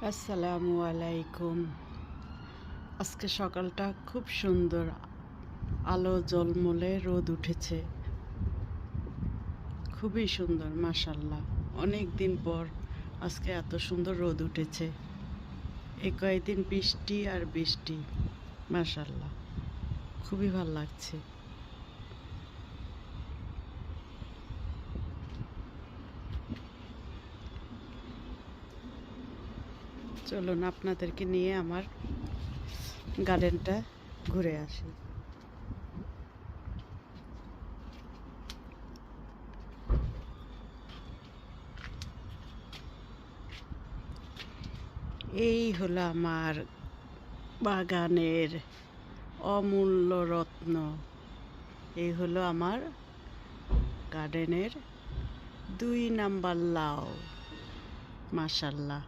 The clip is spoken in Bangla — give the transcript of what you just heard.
আসসালামু আলাইকুম। আজকে সকালটা খুব সুন্দর, আলো ঝলমলে, রোদ উঠেছে, খুবই সুন্দর মাশাআল্লাহ। অনেক দিন পর আজকে এত সুন্দর রোদ উঠেছে। এই কয়েকদিন বৃষ্টি আর বৃষ্টি, মাশাআল্লাহ খুবই ভালো লাগছে। চলুন আপনাদেরকে নিয়ে আমার গার্ডেনটা ঘুরে আসি। এই হলো আমার বাগানের অমূল্য রত্ন। এই হলো আমার গার্ডেনের 2 নাম্বার লাউ, মাশাআল্লাহ।